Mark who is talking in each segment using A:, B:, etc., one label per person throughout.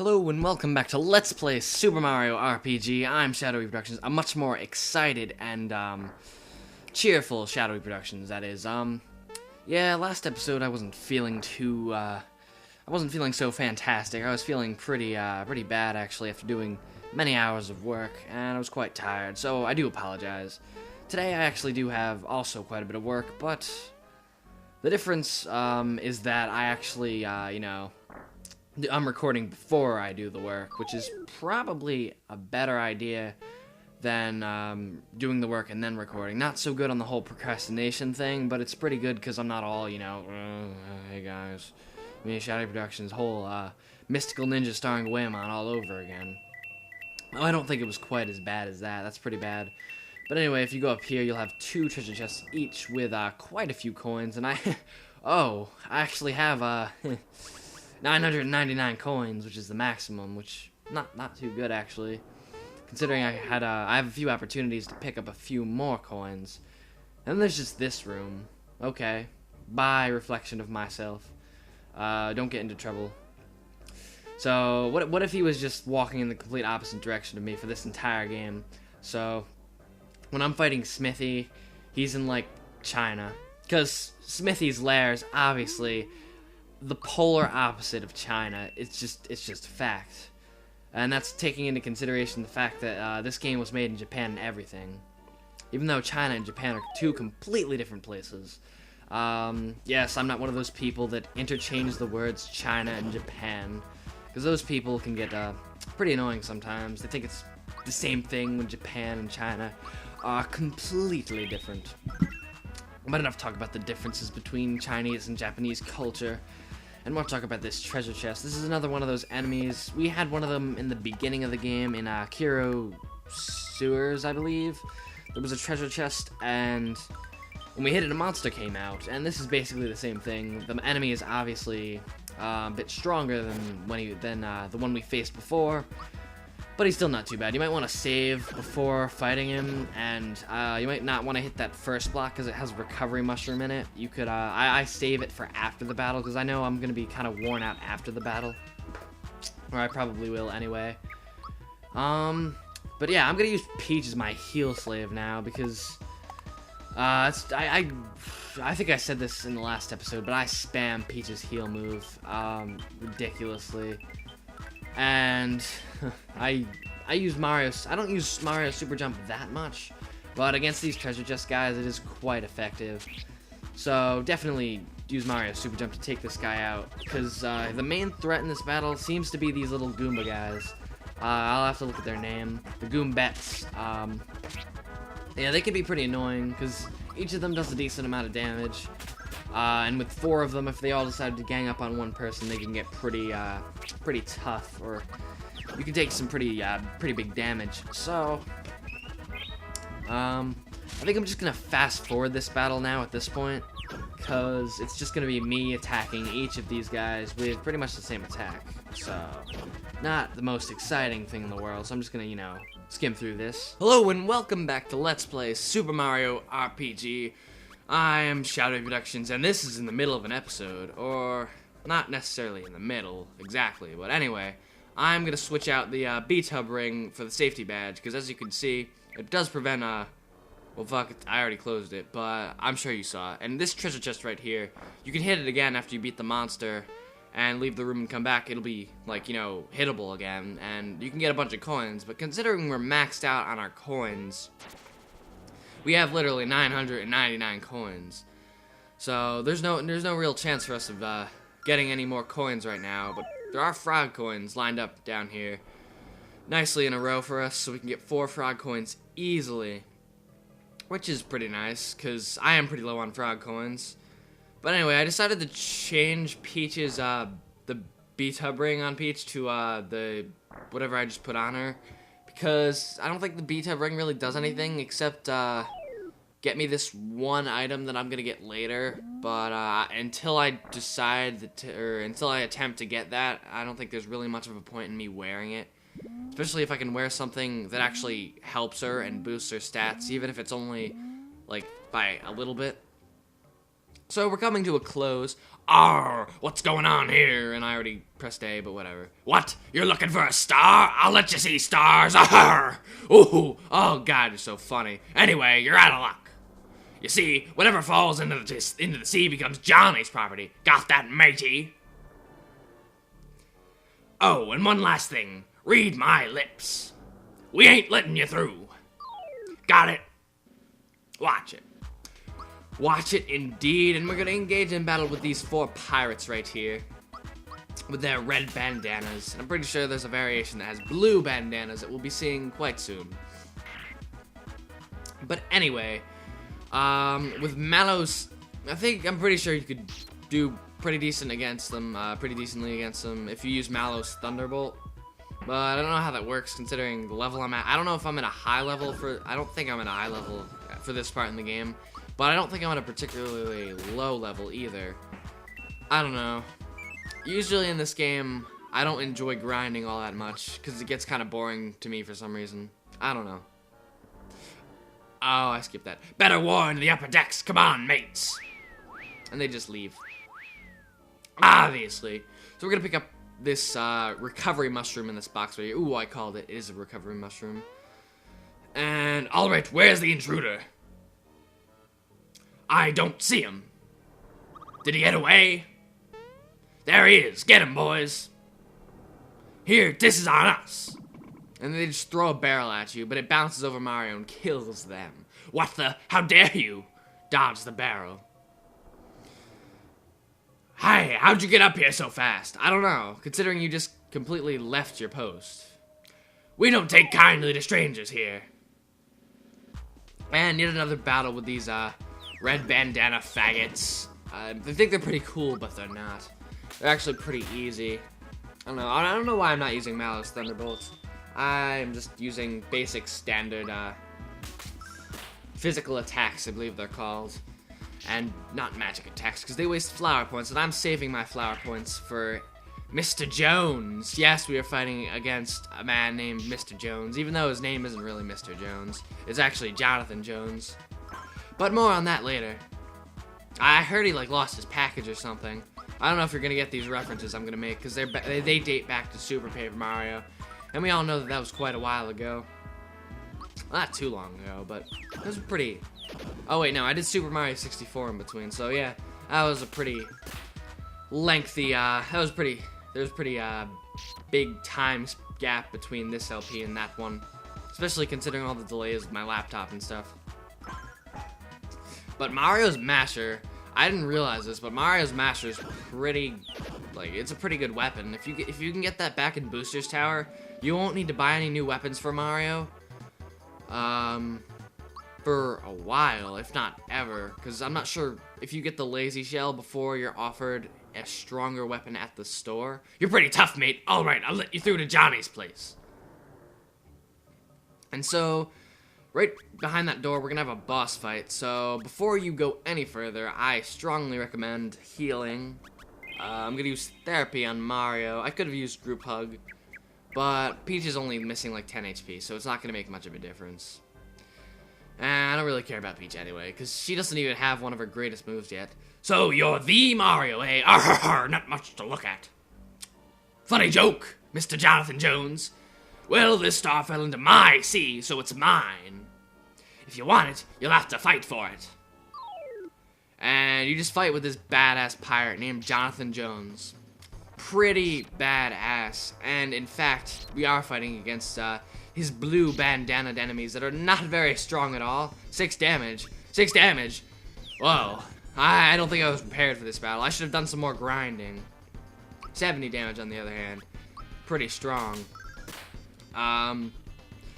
A: Hello and welcome back to Let's Play Super Mario RPG. I'm ShadowyProductions, a much more excited and cheerful ShadowyProductions, that is. Yeah, last episode I wasn't feeling so fantastic. I was feeling pretty bad actually after doing many hours of work, and I was quite tired, so I do apologize. Today I actually do have also quite a bit of work, but the difference is that I actually, I'm recording before I do the work, which is probably a better idea than doing the work and then recording. Not so good on the whole procrastination thing, but it's pretty good because I'm not all, hey guys, me and ShadowyProductions' whole Mystical Ninja starring Waymon all over again. Oh, I don't think it was quite as bad as that. That's pretty bad. But anyway, if you go up here, you'll have 2 treasure chests each with quite a few coins, and I actually have 999 coins, which is the maximum, which not too good actually, considering I have a few opportunities to pick up a few more coins. And then there's just this room. Okay, bye reflection of myself. Don't get into trouble. So what if he was just walking in the complete opposite direction of me for this entire game? So when I'm fighting Smithy, he's in like China, because Smithy's lair is obviously the polar opposite of China. It's just fact, and that's taking into consideration the fact that this game was made in Japan and everything, even though China and Japan are 2 completely different places. Yes, I'm not one of those people that interchange the words China and Japan, because those people can get pretty annoying sometimes. They think it's the same thing when Japan and China are completely different. But enough talk about the differences between Chinese and Japanese culture, and more talk about this treasure chest. This is another one of those enemies. We had one of them in the beginning of the game in Kiro Sewers, I believe. There was a treasure chest, and when we hit it, a monster came out. And this is basically the same thing. The enemy is obviously a bit stronger than the one we faced before, but he's still not too bad. You might want to save before fighting him, and you might not want to hit that first block because it has a recovery mushroom in it. You could, I save it for after the battle because I know I'm going to be kind of worn out after the battle, or I probably will anyway. But yeah, I'm going to use Peach as my heal slave now because I think I said this in the last episode, but I spam Peach's heal move ridiculously. And I use Mario's. I don't use Mario's super jump that much, but against these treasure chest guys, it is quite effective. So definitely use Mario's super jump to take this guy out, because the main threat in this battle seems to be these little Goomba guys. I'll have to look at their name, the Goombets. Yeah, they can be pretty annoying because each of them does a decent amount of damage. And with 4 of them, if they all decide to gang up on one person, they can get pretty tough, or you can take some pretty big damage. So, I think I'm just gonna fast forward this battle now at this point, because it's just gonna be me attacking each of these guys with pretty much the same attack. So, not the most exciting thing in the world. So I'm just gonna, skim through this. Hello and welcome back to Let's Play Super Mario RPG. I am ShadowyProductions, and this is in the middle of an episode, or not necessarily in the middle exactly, but anyway, I'm gonna switch out the B-tub ring for the safety badge, because as you can see, it does prevent well fuck it, I already closed it, but I'm sure you saw it. And this treasure chest right here, you can hit it again after you beat the monster and leave the room and come back. It'll be like, hittable again, and you can get a bunch of coins. But considering we're maxed out on our coins, we have literally 999 coins, so there's no real chance for us of getting any more coins right now. But there are frog coins lined up down here, nicely in a row for us, so we can get 4 frog coins easily, which is pretty nice because I am pretty low on frog coins. But anyway, I decided to change Peach's the B-tub ring on Peach to the whatever I just put on her, because I don't think the B-tub ring really does anything except get me this one item that I'm gonna get later. But until I decide until I attempt to get that, I don't think there's really much of a point in me wearing it. Especially if I can wear something that actually helps her and boosts her stats, even if it's only like by a little bit. So we're coming to a close. Arr, what's going on here? And I already pressed A, but whatever. What? You're looking for a star? I'll let you see stars. Arr! Ooh, oh god, you're so funny. Anyway, you're out of luck. You see, whatever falls into the sea becomes Johnny's property. Got that, matey? Oh, and one last thing. Read my lips. We ain't letting you through. Got it? Watch it. Watch it indeed, and we're gonna engage in battle with these 4 pirates right here. With their red bandanas. And I'm pretty sure there's a variation that has blue bandanas that we'll be seeing quite soon. But anyway, with Mallows, I'm pretty sure you could do pretty decently against them if you use Mallows Thunderbolt. But I don't know how that works considering the level I'm at. I don't know if I'm at a high level I don't think I'm at a high level for this part in the game. But I don't think I'm at a particularly low level either. I don't know. Usually in this game, I don't enjoy grinding all that much because it gets kind of boring to me for some reason. I don't know. Oh, I skipped that. Better warn the upper decks. Come on, mates. And they just leave. Obviously. So we're going to pick up this recovery mushroom in this box right here. Ooh, I called it. It is a recovery mushroom. And, alright, where's the intruder? I don't see him. Did he get away? There he is. Get him, boys. Here, this is on us. And they just throw a barrel at you, but it bounces over Mario and kills them. What the? How dare you? Dodge the barrel. Hi, how'd you get up here so fast? I don't know, considering you just completely left your post. We don't take kindly to strangers here. And yet another battle with these, red bandana faggots. They think they're pretty cool, but they're not. They're actually pretty easy. I don't know why I'm not using Mallows Thunderbolts. I'm just using basic standard, physical attacks, I believe they're called. And not magic attacks, because they waste flower points, and I'm saving my flower points for Mr. Jones. Yes, we are fighting against a man named Mr. Jones, even though his name isn't really Mr. Jones. It's actually Jonathan Jones. But more on that later. I heard he, lost his package or something. I don't know if you're gonna get these references I'm gonna make, because they date back to Super Paper Mario. And we all know that was quite a while ago. Well, not too long ago, but it was pretty... Oh wait, no, I did Super Mario 64 in between, so yeah, that was a pretty lengthy, there's a pretty big time gap between this LP and that one, especially considering all the delays with my laptop and stuff. But Mario's Masher, I didn't realize this, but Mario's Masher is pretty, it's a pretty good weapon. If you can get that back in Booster's Tower, you won't need to buy any new weapons for Mario. For a while, if not ever, because I'm not sure if you get the lazy shell before you're offered a stronger weapon at the store. You're pretty tough, mate. Alright, I'll let you through to Johnny's place. And so, right behind that door, we're gonna have a boss fight. So, before you go any further, I strongly recommend healing. I'm gonna use therapy on Mario. I could have used group hug, but Peach is only missing 10 HP, so it's not gonna make much of a difference. I don't really care about Peach anyway, because she doesn't even have one of her greatest moves yet. So, you're the Mario, eh? Arr, not much to look at. Funny joke, Mr. Jonathan Jones. Well, this star fell into my sea, so it's mine. If you want it, you'll have to fight for it. And you just fight with this badass pirate named Jonathan Jones. Pretty badass. And in fact, we are fighting against, his blue bandanaed enemies that are not very strong at all. 6 damage. 6 damage? Whoa. I don't think I was prepared for this battle. I should have done some more grinding. 70 damage on the other hand. Pretty strong. Now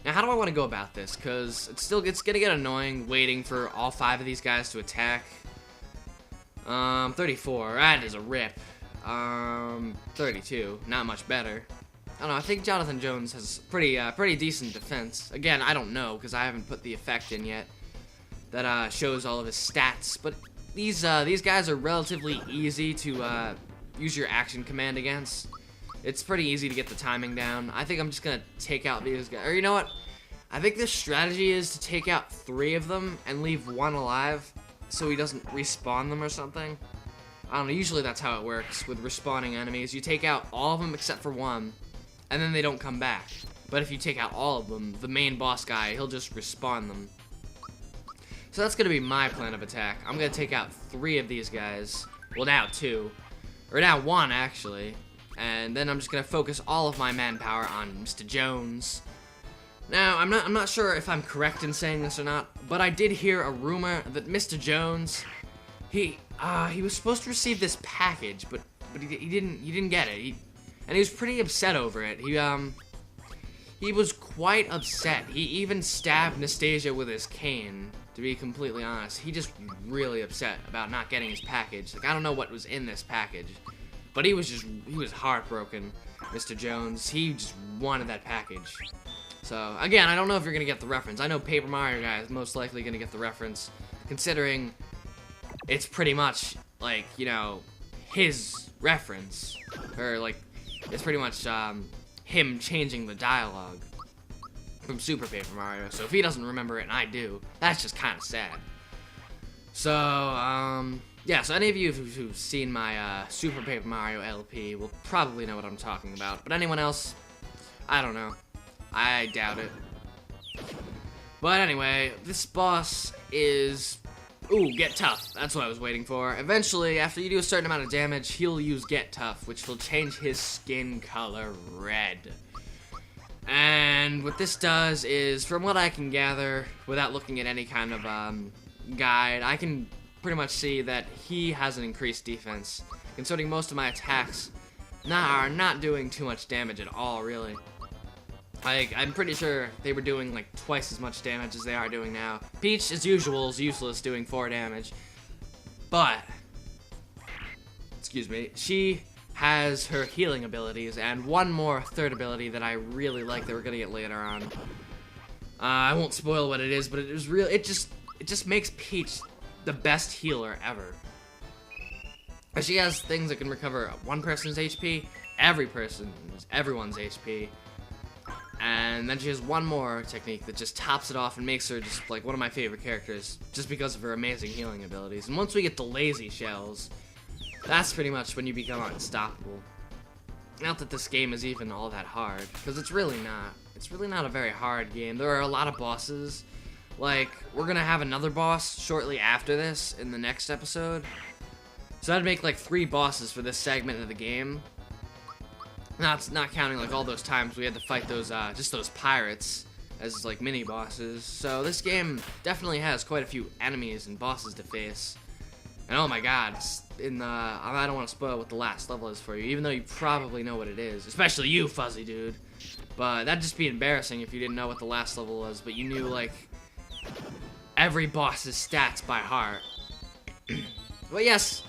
A: how do I want to go about this? Because it's gonna get annoying waiting for all 5 of these guys to attack. 34. That is a rip. 32. Not much better. I don't know, I think Jonathan Jones has pretty decent defense. Again, I don't know, because I haven't put the effect in yet that shows all of his stats. But these guys are relatively easy to use your action command against. It's pretty easy to get the timing down. I think I'm just gonna take out these guys. Or you know what? I think the strategy is to take out 3 of them and leave 1 alive. so he doesn't respawn them or something. I don't know, usually that's how it works with respawning enemies. You take out all of them except for one, and then they don't come back. But if you take out all of them, the main boss guy, he'll just respawn them. So that's going to be my plan of attack. I'm going to take out 3 of these guys. Well, now 2. Or now 1, actually. And then I'm just going to focus all of my manpower on Mr. Jones. Now, I'm not sure if I'm correct in saying this or not, but I did hear a rumor that Mr. Jones, he was supposed to receive this package, but he didn't get it. And he was pretty upset over it. He was quite upset. He even stabbed Anastasia with his cane, to be completely honest. He just really upset about not getting his package. Like, I don't know what was in this package, but he was heartbroken, Mr. Jones. He just wanted that package. So, again, I don't know if you're going to get the reference. I know Paper Mario guy is most likely going to get the reference, considering it's pretty much, like, you know, his reference. Or, like, it's pretty much, him changing the dialogue from Super Paper Mario. So if he doesn't remember it and I do, that's just kind of sad. So, yeah, so any of you who've seen my Super Paper Mario LP will probably know what I'm talking about. But anyone else, I don't know. I doubt it. But anyway, this boss is... Ooh, Get Tough. That's what I was waiting for. Eventually, after you do a certain amount of damage, he'll use Get Tough, which will change his skin color red. And what this does is, from what I can gather, without looking at any kind of guide, I can pretty much see that he has an increased defense, considering most of my attacks are not doing too much damage at all, really. I'm pretty sure they were doing like twice as much damage as they are doing now. Peach, as usual, is useless, doing 4 damage. But, excuse me, she has her healing abilities and one more third ability that I really like that we're gonna get later on. I won't spoil what it is, but it just makes Peach the best healer ever. She has things that can recover one person's HP, everyone's HP. And then she has one more technique that just tops it off and makes her just like one of my favorite characters, just because of her amazing healing abilities. And once we get the lazy shells, that's pretty much when you become unstoppable. Not that this game is even all that hard, because it's really not. It's really not a very hard game. There are a lot of bosses. Like, we're gonna have another boss shortly after this in the next episode. So that'd make like 3 bosses for this segment of the game. Not counting like all those times we had to fight those just those pirates as like mini bosses. So this game definitely has quite a few enemies and bosses to face. And oh my god, I don't want to spoil what the last level is for you, even though you probably know what it is, especially you, Fuzzy Dude. But that'd just be embarrassing if you didn't know what the last level was, but you knew like every boss's stats by heart. But yes,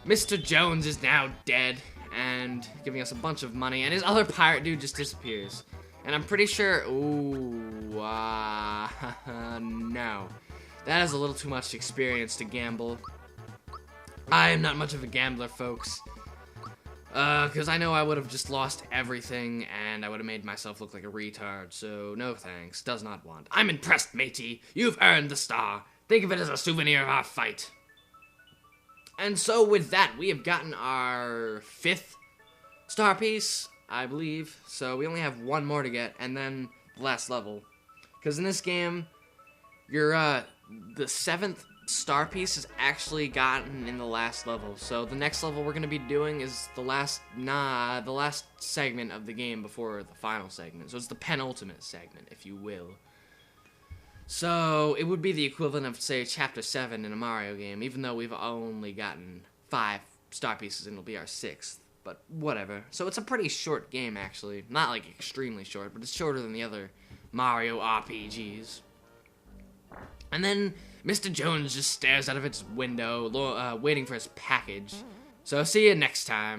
A: Mr. Jones is now dead and giving us a bunch of money, and his other pirate dude just disappears. And I'm pretty sure, no. That is a little too much experience to gamble. I am not much of a gambler, folks. Because I know I would have just lost everything, and I would have made myself look like a retard, so no thanks, does not want. I'm impressed, matey. You've earned the star. Think of it as a souvenir of our fight. And so with that, we have gotten our 5th star piece, I believe. So we only have 1 more to get, and then the last level. Because in this game, the 7th star piece is actually gotten in the last level. So the next level we're going to be doing is the last segment of the game before the final segment. So it's the penultimate segment, if you will. So, it would be the equivalent of, say, Chapter 7 in a Mario game, even though we've only gotten 5 star pieces and it'll be our 6th. But, whatever. So, it's a pretty short game, actually. Not, like, extremely short, but it's shorter than the other Mario RPGs. And then, Mr. Jones just stares out of its window, waiting for his package. So, see you next time.